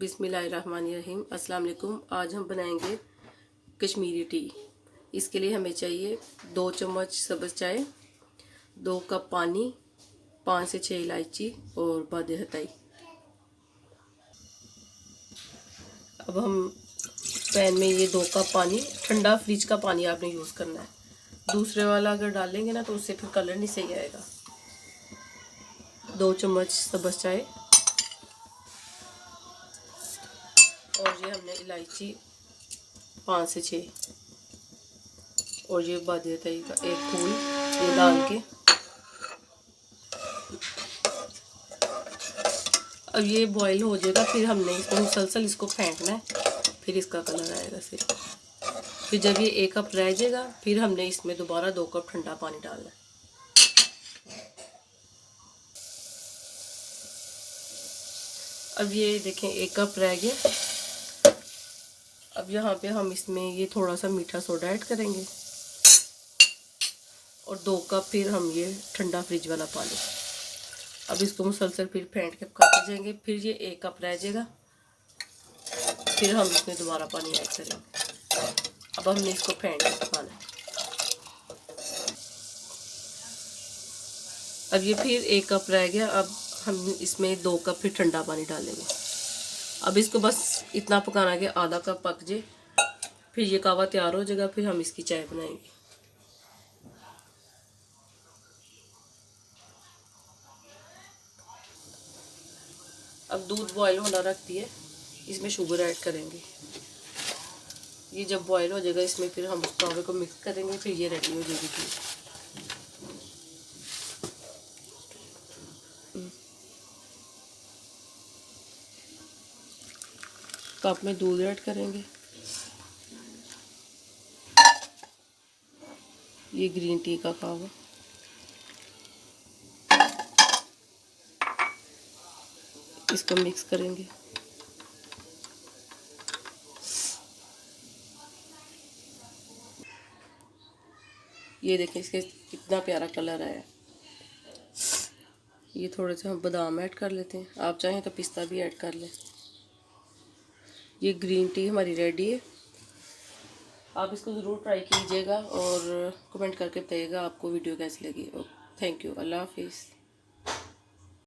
बिस्मिल्लाहिर्रहमानिर्रहीम। अस्सलाम वालेकुम। आज हम बनाएंगे कश्मीरी टी। इसके लिए हमें चाहिए 2 चम्मच सब्ज़ चाय, 2 कप पानी, 5 से 6 इलायची और बादे हताई। अब हम पैन में ये 2 कप पानी, ठंडा फ्रिज का पानी आपने यूज़ करना है। दूसरे वाला अगर डालेंगे ना तो उससे फिर कलर नहीं सही आएगा। 2 चम्मच सब्ज़ चाय और ये हमने इलायची 5 से 6 और ये बादे हताई का 1 फूल ये डाल के अब ये बॉईल हो जाएगा। फिर हमने इसको मुसलसल इसको फेंटना है, फिर इसका कलर आएगा सिर्फ। फिर जब ये 1 कप रह जाएगा फिर हमने इसमें दोबारा 2 कप ठंडा पानी डालना है। अब ये देखें 1 कप रह गया। अब यहाँ पे हम इसमें ये थोड़ा सा मीठा सोडा ऐड करेंगे और 2 कप फिर हम ये ठंडा फ्रिज वाला पानी। अब इसको मुसलसल फिर फेंट के पकाते जाएंगे। फिर ये 1 कप रह जाएगा, फिर हम इसमें दोबारा पानी ऐड करेंगे। अब हमने इसको फेंट के पकाना है। अब ये फिर 1 कप रह गया। अब हम इसमें 2 कप फिर ठंडा पानी डालेंगे। अब इसको बस इतना पकाना कि आधा कप पक जाए, फिर ये कहवा तैयार हो जाएगा। फिर हम इसकी चाय बनाएंगे। अब दूध बॉयल होना रख दिए, इसमें शुगर ऐड करेंगे। ये जब बॉयल हो जाएगा इसमें फिर हम उस कहवे को मिक्स करेंगे। फिर ये रेडी हो जाएगी टी। कप में दूध ऐड करेंगे। ये ग्रीन टी का कहवा, इसको मिक्स करेंगे। ये देखें इसके कितना प्यारा कलर आया। ये थोड़े से हम बादाम ऐड कर लेते हैं, आप चाहें तो पिस्ता भी ऐड कर लें। ये ग्रीन टी हमारी रेडी है। आप इसको ज़रूर ट्राई कीजिएगा और कमेंट करके बताइएगा आपको वीडियो कैसी लगी। Thank you. अल्लाह हाफिज़।